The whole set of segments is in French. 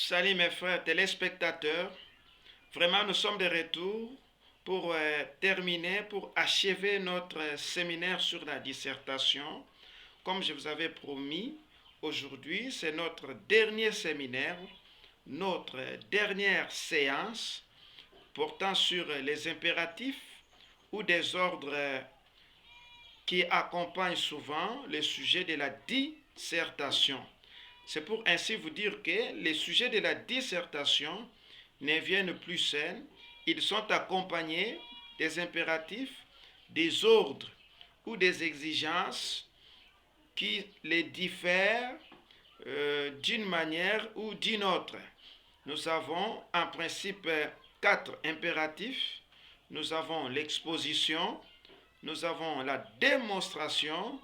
Salut mes frères téléspectateurs. Vraiment, nous sommes de retour pour terminer, pour achever notre séminaire sur la dissertation. Comme je vous avais promis, aujourd'hui, c'est notre dernier séminaire, notre dernière séance portant sur les impératifs ou des ordres qui accompagnent souvent le sujet de la dissertation. C'est pour ainsi vous dire que les sujets de la dissertation ne viennent plus seuls, ils sont accompagnés des impératifs, des ordres ou des exigences qui les diffèrent d'une manière ou d'une autre. Nous avons en principe quatre impératifs. Nous avons l'exposition, nous avons la démonstration,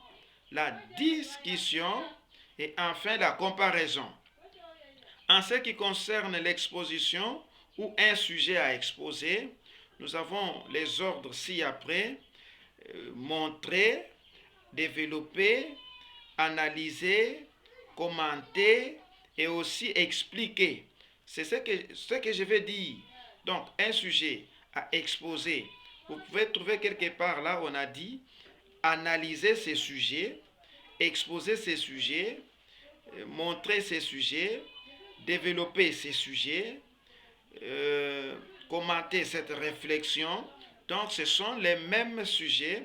la discussion et enfin la comparaison. En ce qui concerne l'exposition ou un sujet à exposer, nous avons les ordres ci-après: montrer, développer, analyser, commenter et aussi expliquer. C'est ce que je vais dire. Donc, un sujet à exposer. Vous pouvez trouver quelque part là, on a dit analyser ces sujets, exposer ces sujets, montrer ces sujets, développer ces sujets, commenter cette réflexion. Donc, ce sont les mêmes sujets.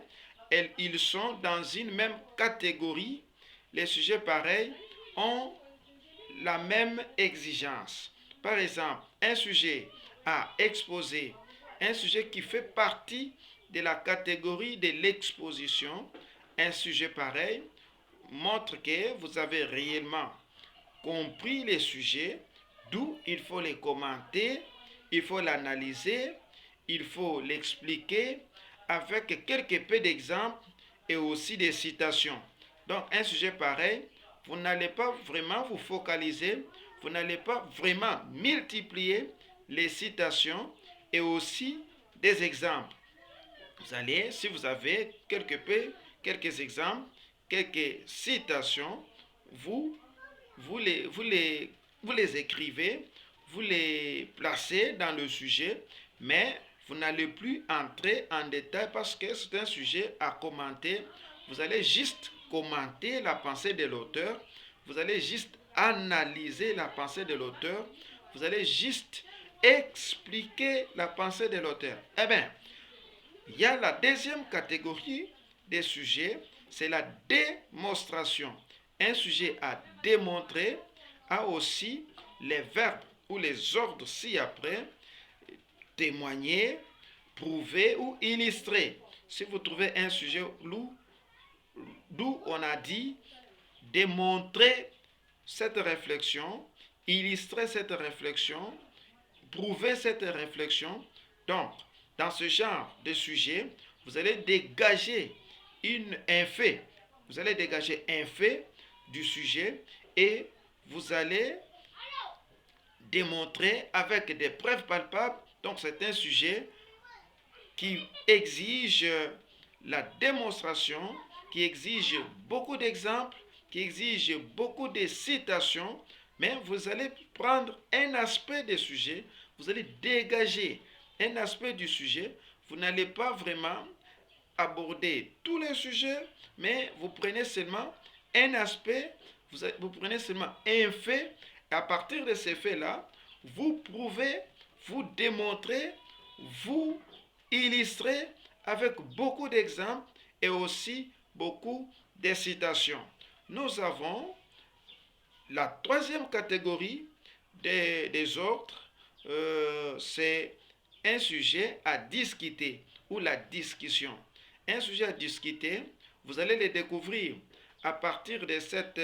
Ils sont dans une même catégorie. Les sujets pareils ont la même exigence. Par exemple, un sujet à exposer, un sujet qui fait partie de la catégorie de l'exposition, un sujet pareil montre que vous avez réellement compris les sujets, d'où il faut les commenter, il faut l'analyser, il faut l'expliquer avec quelques peu d'exemples et aussi des citations. Donc un sujet pareil, vous n'allez pas vraiment vous focaliser, vous n'allez pas vraiment multiplier les citations et aussi des exemples. Vous allez, si vous avez quelques exemples, quelques citations, vous, vous les écrivez, vous les placez dans le sujet, mais vous n'allez plus entrer en détail parce que c'est un sujet à commenter. Vous allez juste commenter la pensée de l'auteur, vous allez juste analyser la pensée de l'auteur, vous allez juste expliquer la pensée de l'auteur. Eh bien, il y a la deuxième catégorie des sujets, c'est la démonstration. Un sujet à démontrer a aussi les verbes ou les ordres ci-après: témoigner, prouver ou illustrer. Si vous trouvez un sujet d'où on a dit démontrer cette réflexion, illustrer cette réflexion, prouver cette réflexion, donc dans ce genre de sujet, vous allez dégager un fait. Vous allez dégager un fait du sujet et vous allez démontrer avec des preuves palpables. Donc c'est un sujet qui exige la démonstration, qui exige beaucoup d'exemples, qui exige beaucoup de citations, mais vous allez prendre un aspect du sujet, vous allez dégager un aspect du sujet, vous n'allez pas vraiment aborder tous les sujets, mais vous prenez seulement un aspect, vous prenez seulement un fait, et à partir de ces faits-là, vous prouvez, vous démontrez, vous illustrez avec beaucoup d'exemples et aussi beaucoup de citations. Nous avons la troisième catégorie des ordres, c'est un sujet à discuter ou la discussion. Un sujet à discuter, vous allez le découvrir à partir de cette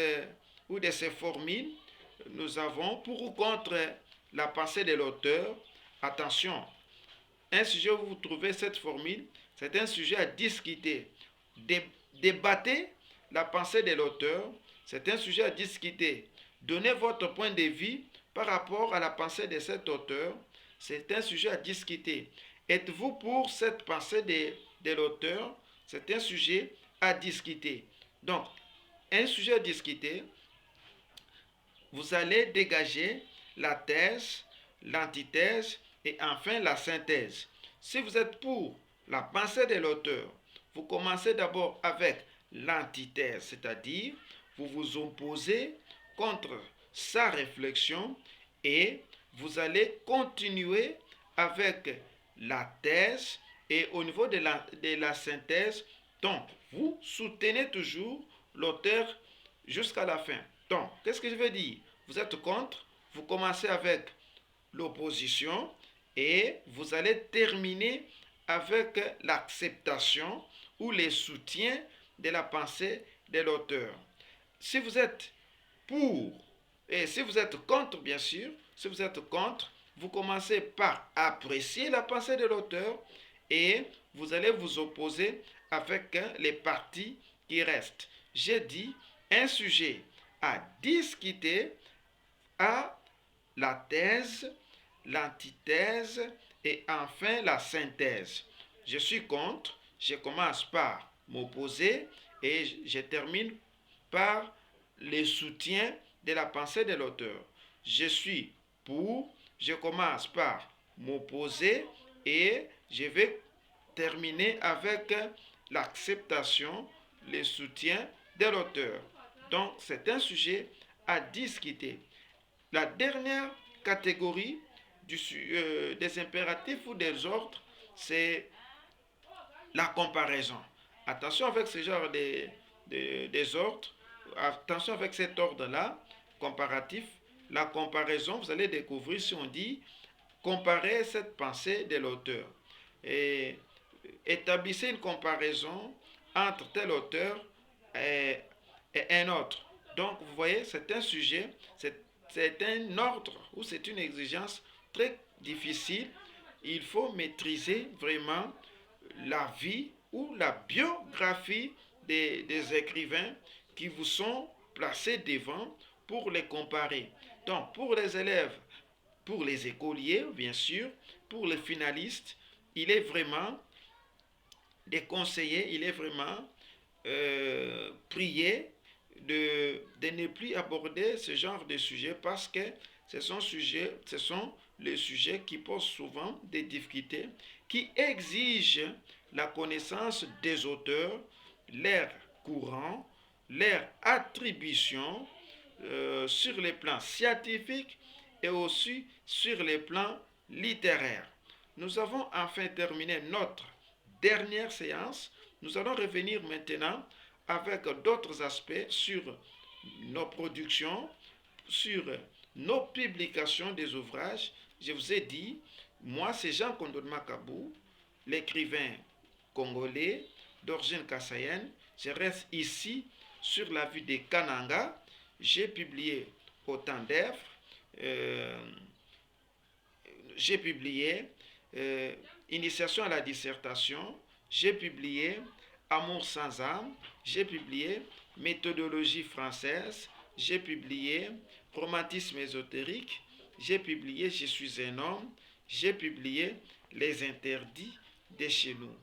ou de ces formules. Nous avons pour ou contre la pensée de l'auteur. Attention, un sujet où vous trouvez cette formule, c'est un sujet à discuter. Débattez la pensée de l'auteur, c'est un sujet à discuter. Donnez votre point de vue par rapport à la pensée de cet auteur, c'est un sujet à discuter. Êtes-vous pour cette pensée de l'auteur? C'est un sujet à discuter. Donc, un sujet à discuter, vous allez dégager la thèse, l'antithèse et enfin la synthèse. Si vous êtes pour la pensée de l'auteur, vous commencez d'abord avec l'antithèse, c'est-à-dire vous vous opposez contre sa réflexion et vous allez continuer avec la thèse et au niveau de la synthèse, donc vous soutenez toujours l'auteur jusqu'à la fin. Donc, qu'est-ce que je veux dire? Vous êtes contre, vous commencez avec l'opposition et vous allez terminer avec l'acceptation ou le soutien de la pensée de l'auteur. Si vous êtes pour et si vous êtes contre, bien sûr, si vous êtes contre, vous commencez par apprécier la pensée de l'auteur et vous allez vous opposer avec les parties qui restent. J'ai dit un sujet à discuter à la thèse, l'antithèse et enfin la synthèse. Je suis contre, je commence par m'opposer et je termine par le soutien de la pensée de l'auteur. Je suis pour, je commence par m'opposer et je vais terminer avec l'acceptation, le soutien de l'auteur. Donc, c'est un sujet à discuter. La dernière catégorie des impératifs ou des ordres, c'est la comparaison. Attention avec ce genre des ordres, attention avec cet ordre-là, comparatif. La comparaison, vous allez découvrir si on dit comparer cette pensée de l'auteur. Et établissez une comparaison entre tel auteur et un autre. Donc, vous voyez, c'est un sujet, c'est un ordre ou c'est une exigence très difficile. Il faut maîtriser vraiment la vie ou la biographie des écrivains qui vous sont placés devant pour les comparer. Donc, pour les élèves, pour les écoliers, bien sûr, pour les finalistes, il est vraiment déconseillé, il est vraiment prié de ne plus aborder ce genre de sujet parce que ce sont les sujets qui posent souvent des difficultés, qui exigent la connaissance des auteurs, leur courant, leur attribution sur les plans scientifiques et aussi sur les plans littéraires. Nous avons enfin terminé notre dernière séance. Nous allons revenir maintenant avec d'autres aspects sur nos productions, sur nos publications des ouvrages. Je vous ai dit, moi c'est Jean Kondonma Kabou, l'écrivain congolais d'origine kassaïenne. Je reste ici sur la ville de Kananga. J'ai publié autant d'œuvres. J'ai publié Initiation à la dissertation. J'ai publié Amour sans âme. J'ai publié Méthodologie française. J'ai publié Romantisme ésotérique. J'ai publié Je suis un homme. J'ai publié Les interdits de chez nous.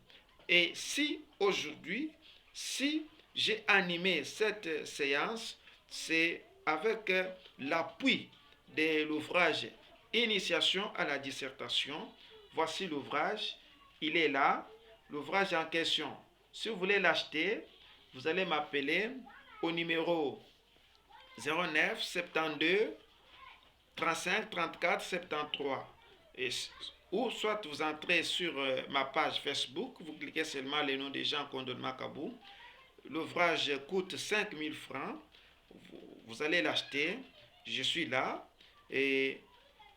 Et si aujourd'hui, si j'ai animé cette séance, c'est avec l'appui de l'ouvrage Initiation à la dissertation. Voici l'ouvrage, il est là, l'ouvrage en question. Si vous voulez l'acheter, vous allez m'appeler au numéro 09 72 35 34 73. Ou soit vous entrez sur ma page Facebook, vous cliquez seulement le nom des gens Kondonma Kabou. L'ouvrage coûte 5000 francs. Vous allez l'acheter. Je suis là et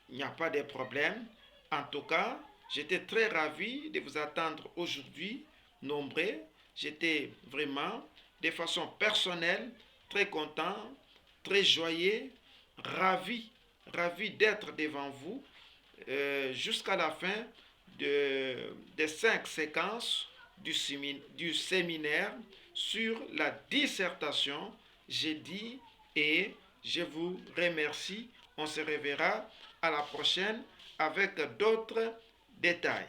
il n'y a pas de problème. En tout cas, j'étais très ravi de vous attendre aujourd'hui, nombreux. J'étais vraiment, de façon personnelle, très content, très joyeux, ravi d'être devant vous jusqu'à la fin des 5 séquences du séminaire sur la dissertation. J'ai dit et je vous remercie. On se reverra à la prochaine avec d'autres détails.